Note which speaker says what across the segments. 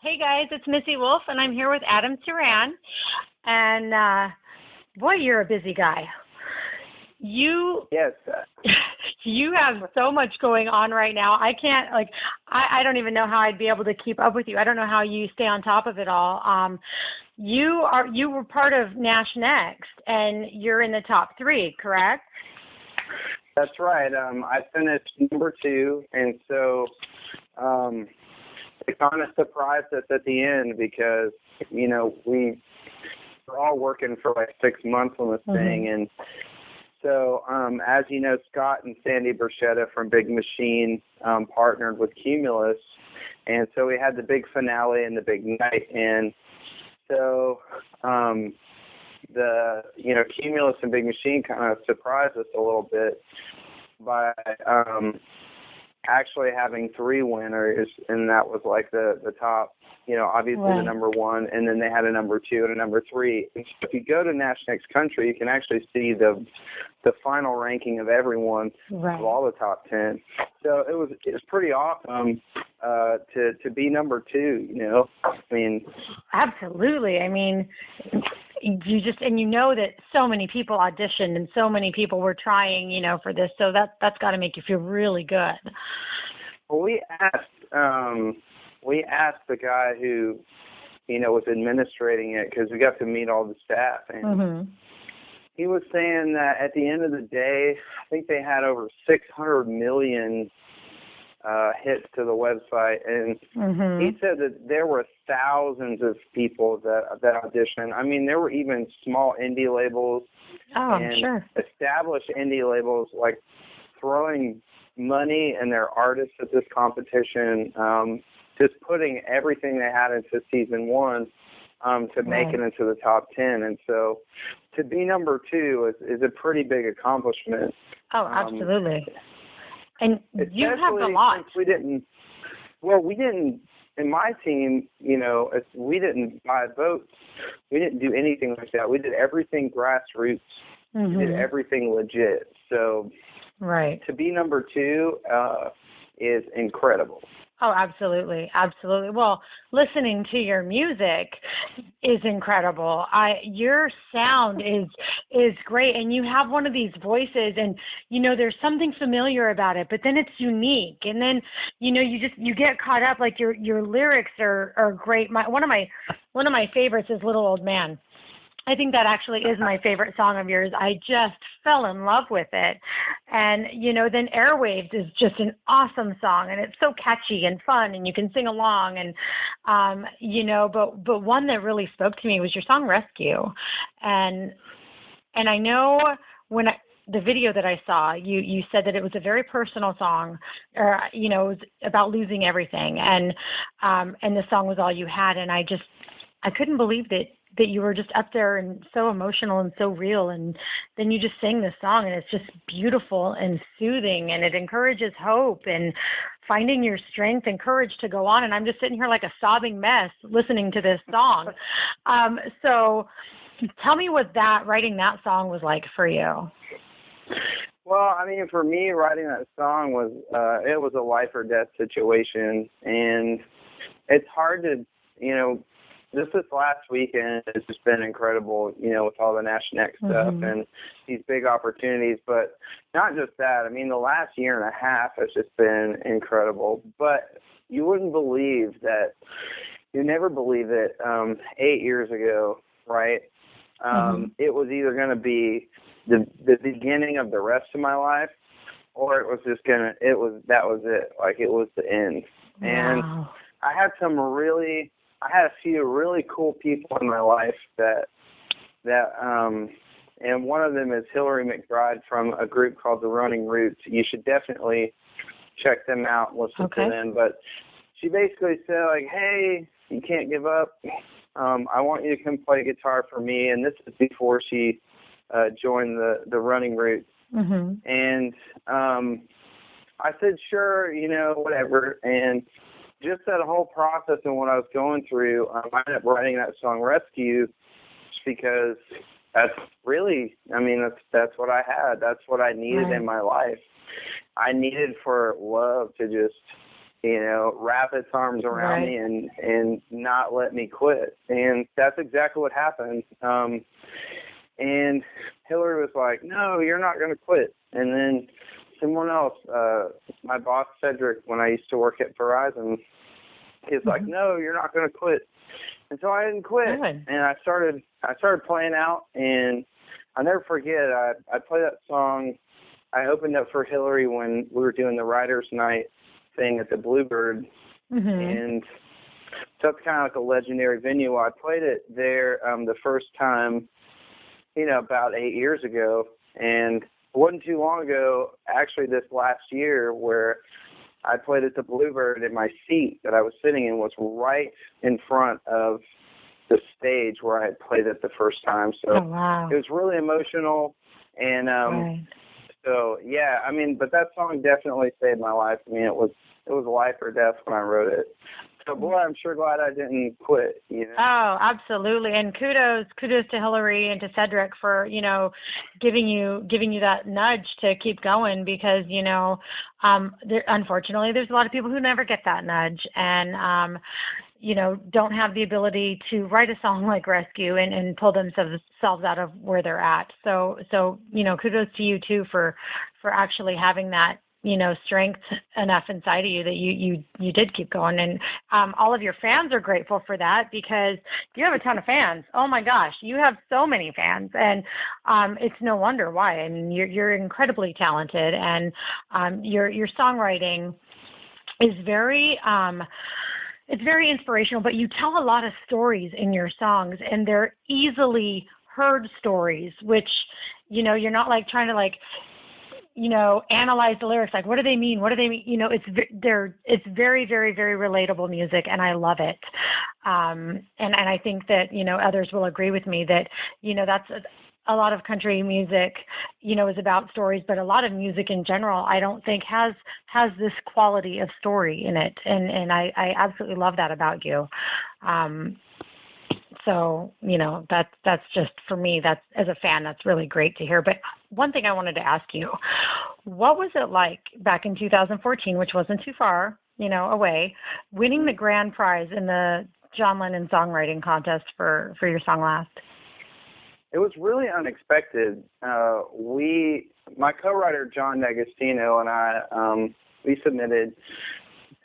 Speaker 1: Hey guys, it's Missy Wolf, and I'm here with Adam Searan. And boy, you're a busy guy. You
Speaker 2: Yes.
Speaker 1: you have so much going on right now. I can't I don't even know how I'd be able to keep up with you. I don't know how you stay on top of it all. You were part of Nash Next, and you're in the top 3, correct?
Speaker 2: That's right. I finished number 2, and so it kind of surprised us at the end because, we were all working for like 6 months on this thing. And so, as you know, Scott and Sandy Burchetta from Big Machine partnered with Cumulus. And so we had the big finale and the big night. And so Cumulus and Big Machine kind of surprised us a little bit by actually having 3 winners, and that was like the top, obviously the number 1, and then they had a number 2 and a number 3. And so if you go to Nash Next Country, you can actually see the final ranking of everyone, of all the top 10. So it was pretty awesome to be number 2.
Speaker 1: Absolutely. That so many people auditioned and so many people were trying, for this. So that's got to make you feel really good.
Speaker 2: Well, we asked the guy who, was administrating it, because we got to meet all the staff, and he was saying that at the end of the day, I think they had over 600 million hits to the website, and he said that there were thousands of people that auditioned. There were even small indie labels and established indie labels like throwing money and their artists at this competition, just putting everything they had into season 1 to make it into the top 10. And so to be number 2 is a pretty big accomplishment.
Speaker 1: Oh, absolutely. And you have a lot.
Speaker 2: We didn't, in my team, we didn't buy votes. We didn't do anything like that. We did everything grassroots. We did everything legit. So to be number 2 is incredible.
Speaker 1: Oh, absolutely. Absolutely. Well, listening to your music is incredible. Your sound is great, and you have one of these voices, and there's something familiar about it, but then it's unique. And then you get caught up, like your lyrics are great. One of my favorites is Little Old Man. I think that actually is my favorite song of yours. I just fell in love with it. And, then Airwaves is just an awesome song, and it's so catchy and fun, and you can sing along. And, but one that really spoke to me was your song Rescue. And I know the video that I saw, you said that it was a very personal song, or, it was about losing everything. And the song was all you had. And I couldn't believe that you were just up there and so emotional and so real, and then you just sing this song, and it's just beautiful and soothing, and it encourages hope and finding your strength and courage to go on. And I'm just sitting here like a sobbing mess listening to this song. So tell me what writing that song was like for you.
Speaker 2: Well, for me, writing that song was it was a life or death situation, and it's hard to this last weekend has just been incredible, with all the Nash Next stuff and these big opportunities. But not just that. The last year and a half has just been incredible. But you wouldn't believe that. You never believe it. 8 years ago, right? It was either going to be the beginning of the rest of my life, or it was just that was it. Like, it was the end.
Speaker 1: Wow.
Speaker 2: And I had a few really cool people in my life that and one of them is Hillary McBride from a group called The Running Roots. You should definitely check them out and listen to them. But she basically said, like, hey, you can't give up. I want you to come play guitar for me. And this is before she joined the Running Roots. And I said, sure, whatever. And just that whole process and what I was going through, I ended up writing that song Rescue because that's really, that's what I had. That's what I needed in my life. I needed for love to just wrap its arms around me and not let me quit. And that's exactly what happened. And Hillary was like, no, you're not going to quit. And then someone else, my boss, Cedric, when I used to work at Verizon, he's like, no, you're not going to quit. And so I didn't quit.
Speaker 1: Good.
Speaker 2: And I started playing out, and I'll never forget, I played that song. I opened up for Hillary when we were doing the Writers' Night thing at the Bluebird. And so it's kind of like a legendary venue. I played it there the first time, about 8 years ago. And it wasn't too long ago, actually this last year, where I played at the Bluebird, and my seat that I was sitting in was right in front of the stage where I had played it the first time. So it was really emotional. And so, yeah, I mean, but that song definitely saved my life. I mean, it was life or death when I wrote it. So, boy, I'm sure glad I didn't quit,
Speaker 1: Oh, absolutely. And kudos to Hillary and to Cedric for, giving you that nudge to keep going, because, unfortunately, there's a lot of people who never get that nudge and, don't have the ability to write a song like Rescue and pull themselves out of where they're at. So, kudos to you too for actually having that, strength enough inside of you that you did keep going. And all of your fans are grateful for that, because you have a ton of fans. Oh my gosh, you have so many fans, and it's no wonder why. I mean, you're incredibly talented, and your songwriting is very it's very inspirational, but you tell a lot of stories in your songs, and they're easily heard stories, which, you're not like trying to analyze the lyrics. Like, what do they mean? What do they mean? It's very, very, very relatable music, and I love it. And I think that, others will agree with me that, that's a lot of country music, is about stories, but a lot of music in general, I don't think has this quality of story in it. And I absolutely love that about you. So, that's just, for me, that's, as a fan, that's really great to hear. But one thing I wanted to ask you, what was it like back in 2014, which wasn't too far, away, winning the grand prize in the John Lennon songwriting contest for your song Last?
Speaker 2: It was really unexpected. My co-writer, John D'Agostino, and I, we submitted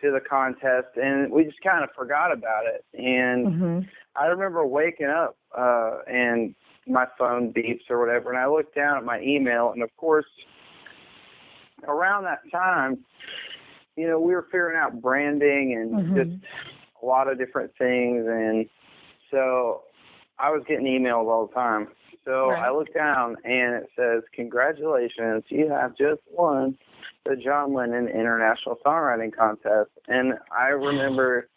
Speaker 2: to the contest, and we just kind of forgot about it. And I remember waking up and my phone beeps or whatever, and I looked down at my email, and of course, around that time, we were figuring out branding and just a lot of different things, and so I was getting emails all the time. So I looked down, and it says, congratulations, you have just won the John Lennon International Songwriting Contest. And I remember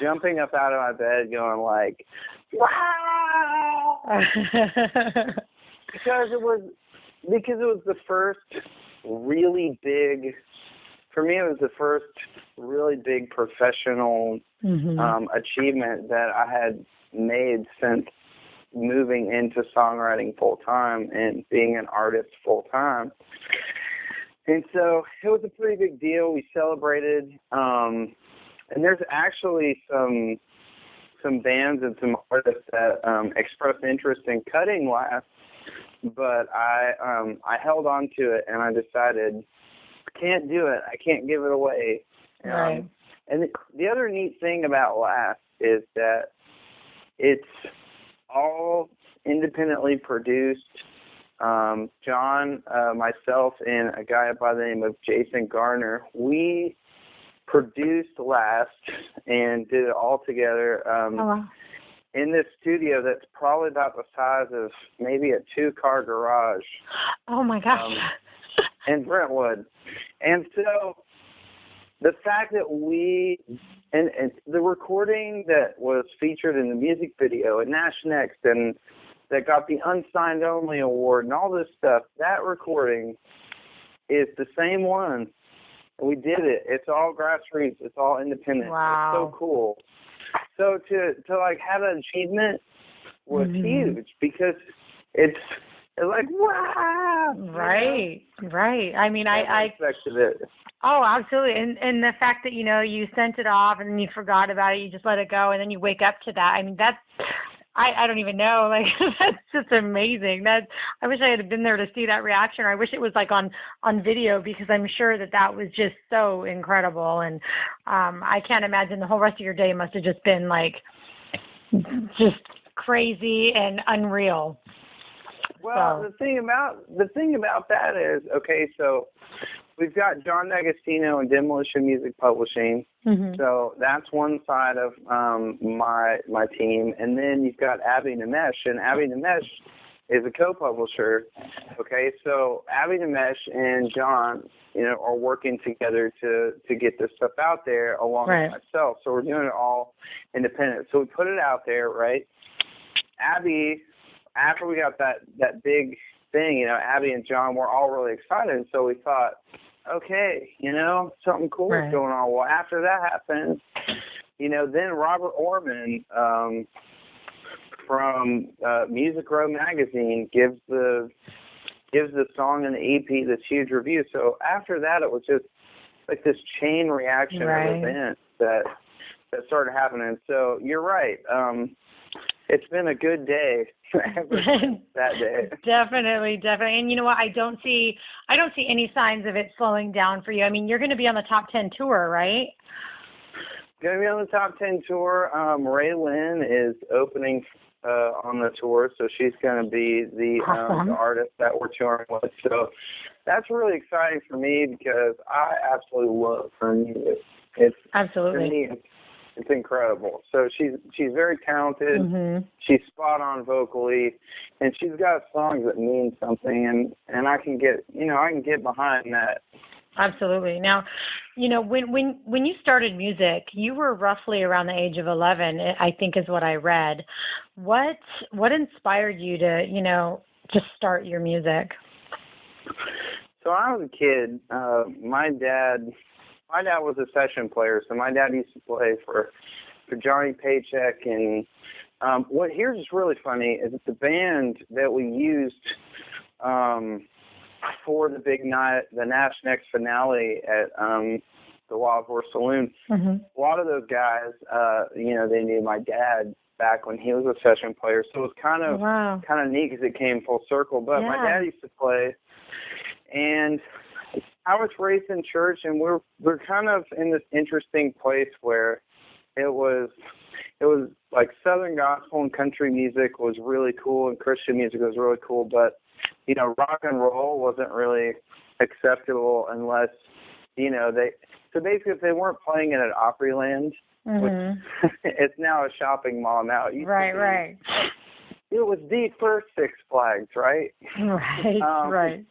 Speaker 2: jumping up out of my bed going like, wow! because it was the first really big, for me, it was the first really big professional achievement that I had made since moving into songwriting full time and being an artist full time. And so it was a pretty big deal. We celebrated, and there's actually some bands and some artists that expressed interest in cutting Last, but I held on to it, and I decided, I can't do it. I can't give it away.
Speaker 1: Right.
Speaker 2: And the other neat thing about Last is that it's all independently produced. John, myself, and a guy by the name of Jason Garner, we produced Last and did it all together in this studio that's probably about the size of maybe a 2-car garage.
Speaker 1: Oh, my gosh.
Speaker 2: In Brentwood. And so the fact that and the recording that was featured in the music video at Nash Next and that got the Unsigned Only Award and all this stuff, that recording is the same one. We did it. It's all grassroots. It's all independent.
Speaker 1: Wow.
Speaker 2: It's so cool. So to like have an achievement was huge, because it's It's like, wow.
Speaker 1: Right, right. I mean, I
Speaker 2: expected it.
Speaker 1: Oh, absolutely. And the fact that, you sent it off and then you forgot about it, you just let it go, and then you wake up to that. I mean, I don't even know. Like, that's just amazing. I wish I had been there to see that reaction. Or I wish it was like on video, because I'm sure that was just so incredible. And I can't imagine the whole rest of your day must have just been like just crazy and unreal.
Speaker 2: Well,
Speaker 1: so.
Speaker 2: the thing about that is, okay, so we've got John D'Agostino and Demolition Music Publishing.
Speaker 1: Mm-hmm.
Speaker 2: So that's one side of my team. And then you've got Abby Namesh, and Abby Namesh is a co-publisher. Okay, so Abby Namesh and John, are working together to get this stuff out there along with myself. So we're doing it all independent. So we put it out there, right? Abby, after we got that big thing, Abby and John were all really excited. And so we thought, okay, something cool is going on. Well, after that happened, then Robert Orman from Music Row magazine gives the song and the EP this huge review. So after that, it was just like this chain reaction of events that started happening. So you're right. It's been a good day ever since that day.
Speaker 1: Definitely. And you know what? I don't see any signs of it slowing down for you. I mean, you're going to be on the Top 10 tour, right?
Speaker 2: Going to be on the Top 10 tour. Ray Lynn is opening on the tour, so she's going to be the artist that we're touring with. So that's really exciting for me because I absolutely love her music. It's
Speaker 1: absolutely.
Speaker 2: To me, it's incredible. So she's very talented. Mm-hmm. She's spot on vocally, and she's got songs that mean something, and I can get behind that.
Speaker 1: Absolutely. Now, when you started music, you were roughly around the age of 11, I think is what I read. What inspired you to start your music?
Speaker 2: So when I was a kid, my dad was a session player, so my dad used to play for Johnny Paycheck, and what here's just really funny is that the band that we used for the big night, the Nash Next finale at the Wild Horse Saloon,
Speaker 1: mm-hmm.
Speaker 2: a lot of those guys, they knew my dad back when he was a session player, so it was kind of neat because it came full circle. But my dad used to play, and I was raised in church, and we're kind of in this interesting place where it was like Southern gospel and country music was really cool, and Christian music was really cool, but rock and roll wasn't really acceptable unless so basically if they weren't playing it at Opryland,
Speaker 1: mm-hmm.
Speaker 2: which it's now a shopping mall now.
Speaker 1: Right.
Speaker 2: It was the first Six Flags, right?
Speaker 1: Right.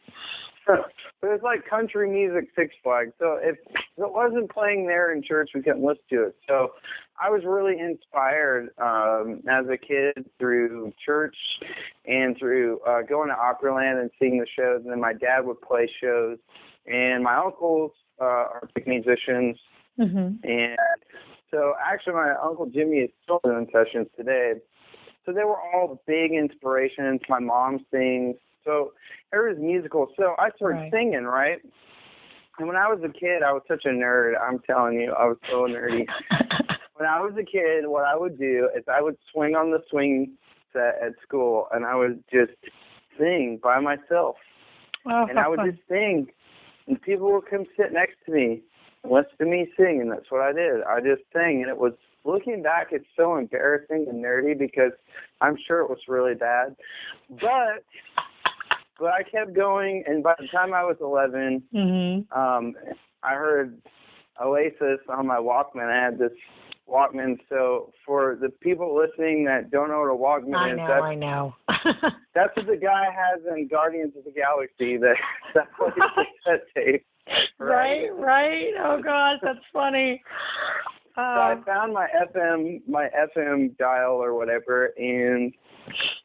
Speaker 2: But it's like country music Six Flags. So if it wasn't playing there in church, we couldn't listen to it. So I was really inspired as a kid through church and through going to Opryland and seeing the shows. And then my dad would play shows. And my uncles are big musicians.
Speaker 1: Mm-hmm.
Speaker 2: And so actually my Uncle Jimmy is still doing sessions today. So they were all big inspirations. My mom sings. So it was musical. So I started singing, right? And when I was a kid, I was such a nerd. I'm telling you, I was so nerdy. When I was a kid, what I would do is I would swing on the swing set at school, and I would just sing by myself.
Speaker 1: Oh,
Speaker 2: and I would just sing, and people would come sit next to me, listen to me sing, and that's what I did. I just sang, and it was, looking back, it's so embarrassing and nerdy because I'm sure it was really bad. But I kept going, and by the time I was 11,
Speaker 1: mm-hmm.
Speaker 2: I heard Oasis on my Walkman. I had this Walkman. So for the people listening that don't know what a Walkman is,
Speaker 1: I know.
Speaker 2: That's what the guy has in Guardians of the Galaxy. That's what he cassette tape.
Speaker 1: Right. Oh gosh, that's funny.
Speaker 2: So I found my FM dial or whatever, and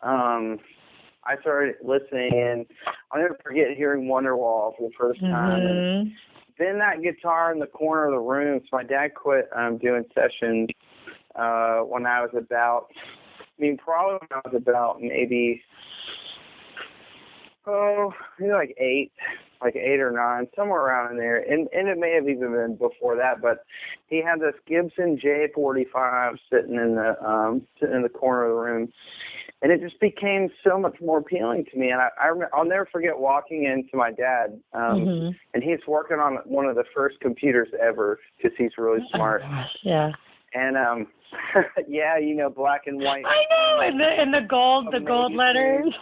Speaker 2: I started listening, and I'll never forget hearing Wonderwall for the first time.
Speaker 1: Mm-hmm.
Speaker 2: And then that guitar in the corner of the room. So my dad quit doing sessions when I was about, probably when I was about maybe Oh, maybe like eight or nine, somewhere around in there. And it may have even been before that, but he had this Gibson J45 sitting in the corner of the room. And it just became so much more appealing to me. And I'll never forget walking into my dad, and he's working on one of the first computers ever because he's really smart.
Speaker 1: Oh, gosh, yeah.
Speaker 2: And yeah, black and white.
Speaker 1: I know, and the gold letters.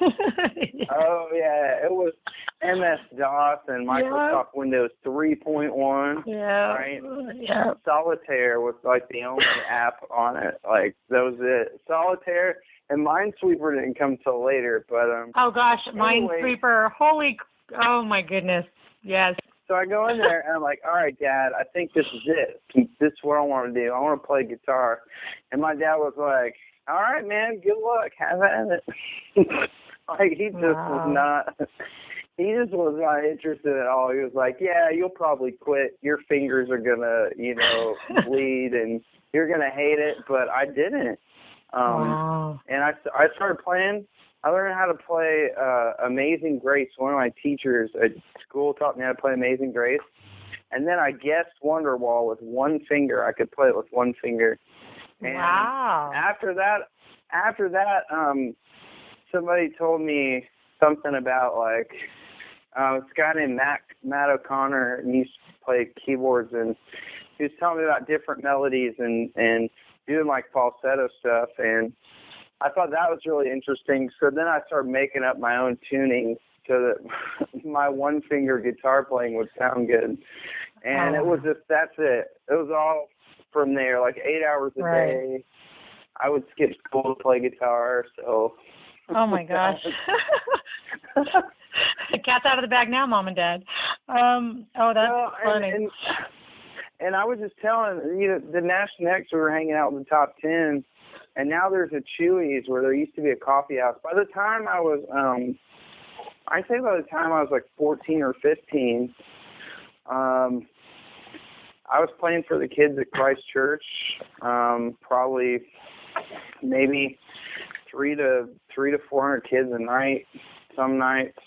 Speaker 2: Yeah. Oh yeah, it was MS-DOS and Microsoft Windows 3.1.
Speaker 1: Yeah.
Speaker 2: Right.
Speaker 1: Yeah.
Speaker 2: Solitaire was like the only app on it. Like that was it. Solitaire and Minesweeper didn't come till later, but
Speaker 1: oh gosh,
Speaker 2: anyway,
Speaker 1: Minesweeper! Oh my goodness, yes.
Speaker 2: So I go in there and I'm like, all right, Dad, I think this is it. This is what I want to do. I want to play guitar. And my dad was like, all right, man, good luck. Have at it. Like he just was not interested at all. He was like, yeah, you'll probably quit. Your fingers are going to, bleed and you're going to hate it. But I didn't. And I started playing. I learned how to play Amazing Grace. One of my teachers at school taught me how to play Amazing Grace. And then I guessed Wonderwall with one finger. I could play it with one finger. And after that, somebody told me something about like this guy named Matt O'Connor, and he used to play keyboards, and he was telling me about different melodies and doing like falsetto stuff, and I thought that was really interesting. So then I started making up my own tuning so that my one finger guitar playing would sound good. And it was just, that's it. It was all from there, like 8 hours a day. I would skip school to play guitar, so.
Speaker 1: Oh my gosh. The cat's out of the bag now, Mom and Dad. That's funny.
Speaker 2: And I was just telling, the National X, we were hanging out in the top 10, and now there's a Chewy's where there used to be a coffee house. By the time I was, like 14 or 15, I was playing for the kids at Christ Church, probably maybe 300 to 400 kids a night, some nights.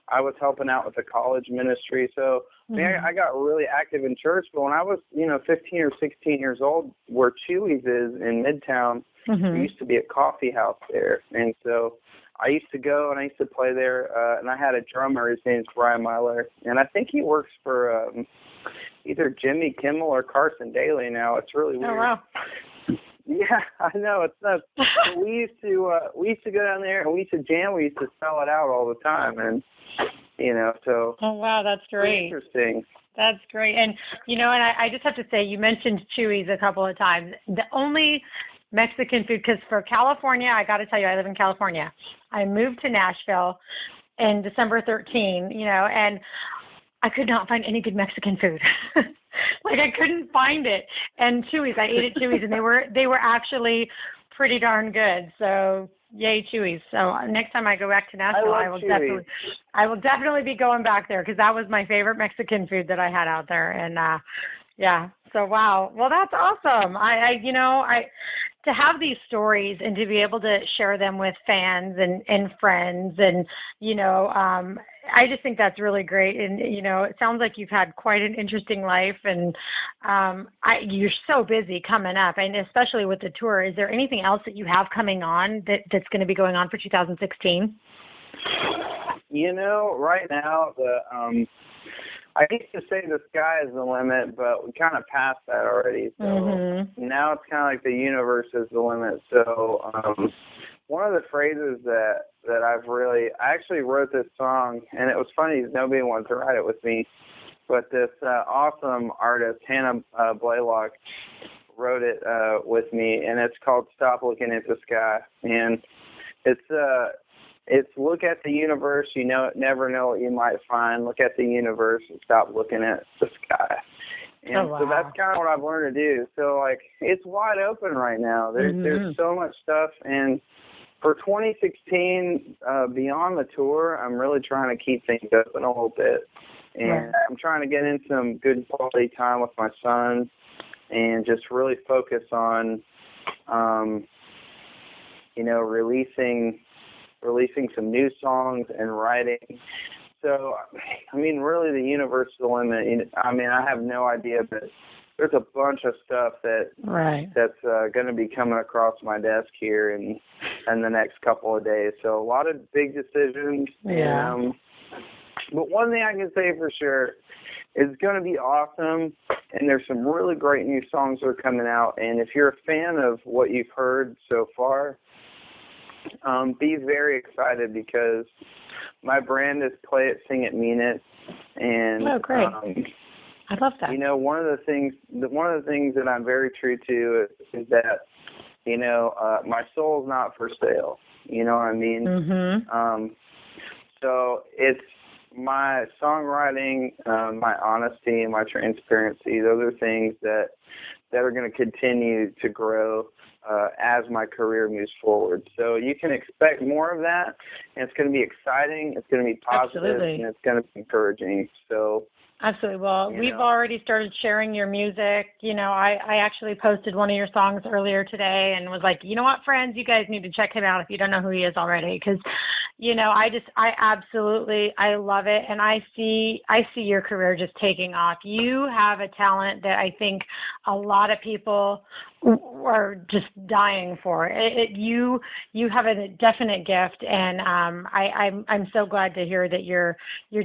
Speaker 2: I was helping out with the college ministry, so I got really active in church. But when I was, 15 or 16 years old, where Chewy's is in Midtown, there used to be a coffee house there, and so I used to go and I used to play there. And I had a drummer. His name's Brian Myler, and I think he works for either Jimmy Kimmel or Carson Daly now. It's really weird.
Speaker 1: Oh wow.
Speaker 2: Yeah, I know, it's nuts. We used to go down there and we used to jam. We used to sell it out all the time, and so. Oh
Speaker 1: wow, that's great.
Speaker 2: Interesting.
Speaker 1: That's great, and and I just have to say, you mentioned Chewy's a couple of times. The only Mexican food, because for California, I got to tell you, I live in California. I moved to Nashville in December 13, and I could not find any good Mexican food. Like I couldn't find it. And Chewy's, I ate at Chewy's, and they were actually pretty darn good. So yay, Chewy's. So next time I go back to Nashville, I will definitely be going back there, because that was my favorite Mexican food that I had out there. And yeah. So wow. Well, that's awesome. I to have these stories and to be able to share them with fans and friends, and I just think that's really great. And it sounds like you've had quite an interesting life, and you're so busy coming up, and especially with the tour. Is there anything else that you have coming on that's going to be going on for 2016?
Speaker 2: Right now I used to say the sky is the limit, but we kind of passed that already. So now it's kind of like the universe is the limit. So one of the phrases that I actually wrote this song, and it was funny, nobody wanted to write it with me, but this awesome artist, Hannah Blaylock, wrote it with me, and it's called Stop Looking at the Sky. And it's look at the universe, never know what you might find. Look at the universe and stop looking at the sky. And so that's kind of what I've learned to do. So, it's wide open right now. There's so much stuff. And for 2016, beyond the tour, I'm really trying to keep things open a little bit. And I'm trying to get in some good quality time with my son and just really focus on, releasing releasing some new songs and writing. So, I mean, really the universe is the limit. I mean, I have no idea, but there's a bunch of stuff that's going to be coming across my desk here in the next couple of days. So a lot of big decisions.
Speaker 1: Yeah.
Speaker 2: But one thing I can say for sure is it's going to be awesome, and there's some really great new songs that are coming out. And if you're a fan of what you've heard so far, be very excited because my brand is Play It, Sing It, Mean It. And
Speaker 1: oh, great. I love that.
Speaker 2: You know, one of the things that I'm very true to is that, you know, my soul's not for sale. You know what I mean?
Speaker 1: Mm-hmm.
Speaker 2: So it's my songwriting, my honesty, and my transparency. Those are things that are going to continue to grow as my career moves forward. So you can expect more of that, and it's going to be exciting. It's going to be positive,
Speaker 1: Absolutely.
Speaker 2: and it's going to be encouraging. So.
Speaker 1: Absolutely. Well, we've already started sharing your music. You know, I actually posted one of your songs earlier today and was like, you know what, friends, you guys need to check him out if you don't know who he is already. Because, you know, I love it. And I see your career just taking off. You have a talent that I think a lot of people are just dying for. You have a definite gift, and I'm so glad to hear that you're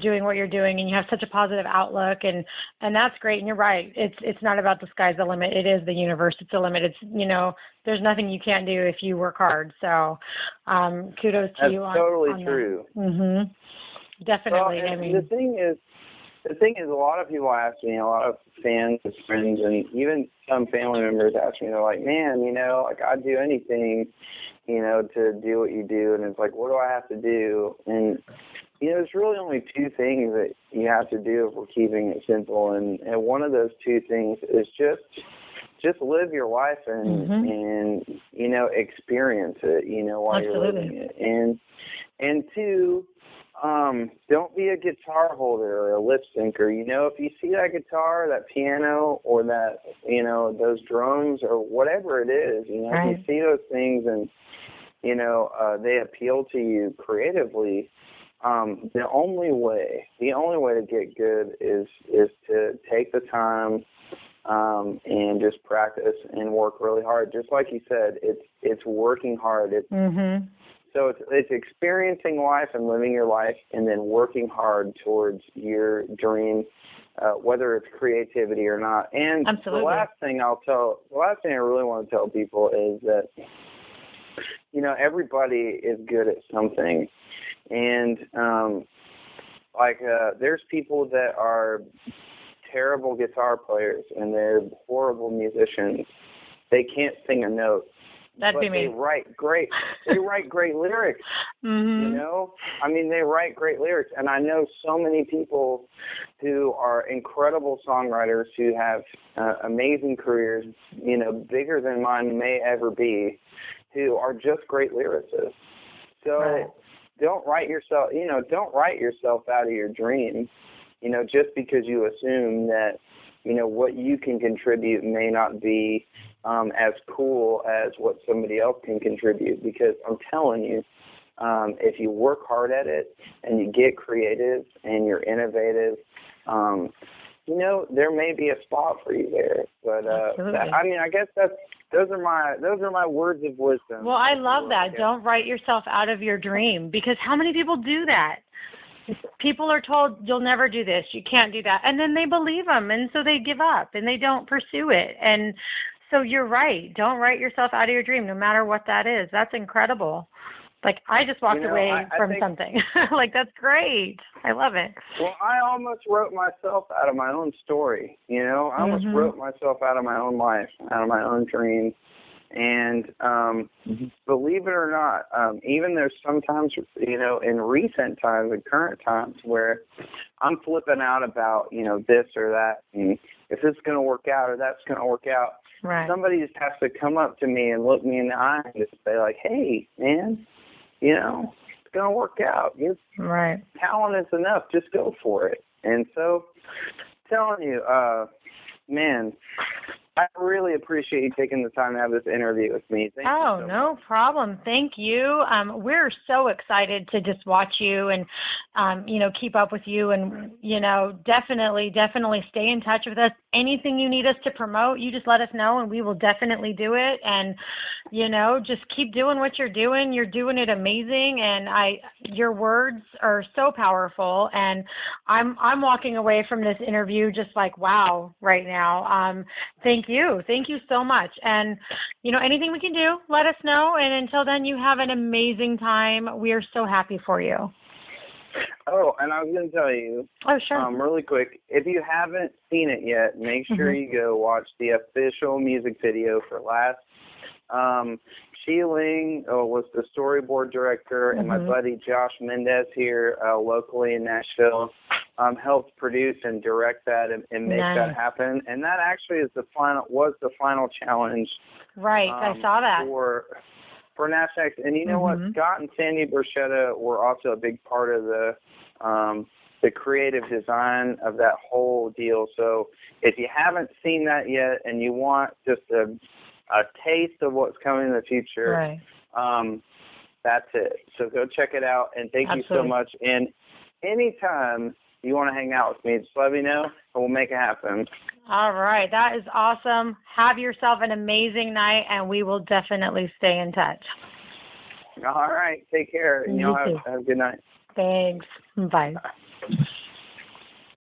Speaker 1: doing what you're doing, and you have such a positive outlook, and that's great. And you're right. It's not about the sky's the limit. It is the universe. It's the limit. It's, you know, there's nothing you can't do if you work hard. So kudos to you.
Speaker 2: That's totally true.
Speaker 1: Mm-hmm. Definitely.
Speaker 2: Well,
Speaker 1: I mean,
Speaker 2: the thing is, a lot of people ask me, a lot of fans, friends, and even some family members ask me, they're like, man, you know, like I'd do anything, you know, to do what you do. And it's like, what do I have to do? And, you know, there's really only two things that you have to do if we're keeping it simple. And one of those two things is just live your life and, you know, experience it, you know, while you're living it. And two, don't be a guitar holder or a lip syncer. You know, if you see that guitar, that piano, or that, you know, those drums or whatever it is, you know, if you see those things and, you know, they appeal to you creatively, the only way to get good is to take the time and just practice and work really hard. Just like you said, it's working hard. So it's experiencing life and living your life, and then working hard towards your dream, whether it's creativity or not. And
Speaker 1: Absolutely.
Speaker 2: the last thing I really want to tell people is that, you know, everybody is good at something, and there's people that are terrible guitar players and they're horrible musicians. They can't sing a note.
Speaker 1: That'd be me.
Speaker 2: They write great lyrics. You know, I mean, they write great lyrics, and I know so many people who are incredible songwriters who have amazing careers, you know, bigger than mine may ever be, who are just great lyricists. So don't write yourself out of your dream, you know, just because you assume that, you know, what you can contribute may not be as cool as what somebody else can contribute. Because I'm telling you, if you work hard at it and you get creative and you're innovative, you know, there may be a spot for you there. But I guess those are my words of wisdom.
Speaker 1: Well, I love that. Don't write yourself out of your dream, because how many people do that? People are told, you'll never do this, you can't do that, and then they believe them, and so they give up and they don't pursue it. And so you're right. Don't write yourself out of your dream, no matter what that is. That's incredible. Like, I just walked away from something. Like, that's great. I love it.
Speaker 2: Well, I almost wrote myself out of my own story, you know. I almost wrote myself out of my own life, out of my own dreams. And believe it or not, even there's sometimes, you know, in recent times, in current times, where I'm flipping out about, you know, this or that, and if this is going to work out or that's going to work out.
Speaker 1: Right.
Speaker 2: Somebody just has to come up to me and look me in the eye and just say, like, hey, man, you know, it's going to work out. Your talent is enough. Just go for it. And so, telling you, man, I really appreciate you taking the time to have this interview with me. Thank you so
Speaker 1: no
Speaker 2: much.
Speaker 1: problem. Thank you. We're so excited to just watch you and, keep up with you and, definitely stay in touch with us. Anything you need us to promote, you just let us know and we will definitely do it. And, just keep doing what you're doing. You're doing it amazing. And your words are so powerful. And I'm walking away from this interview just like, wow, right now. Thank you. Thank you so much. And, anything we can do, let us know. And until then, you have an amazing time. We are so happy for you.
Speaker 2: Oh, and I was going to tell you,
Speaker 1: sure.
Speaker 2: Really quick, if you haven't seen it yet, make sure you go watch the official music video for Last. Shi Ling was the storyboard director, and my buddy Josh Mendez here locally in Nashville helped produce and direct that and make that happen. And that actually was the final challenge.
Speaker 1: Right, I saw that.
Speaker 2: For Nash X. And you know what? Scott and Sandy Burchetta were also a big part of the creative design of that whole deal. So if you haven't seen that yet and you want just a taste of what's coming in the future, that's it. So go check it out. And thank you so much. And anytime you want to hang out with me, just let me know and we'll make it happen.
Speaker 1: All right. That is awesome. Have yourself an amazing night, and we will definitely stay in touch.
Speaker 2: All right. Take care. And y'all have a good night.
Speaker 1: Thanks. Bye.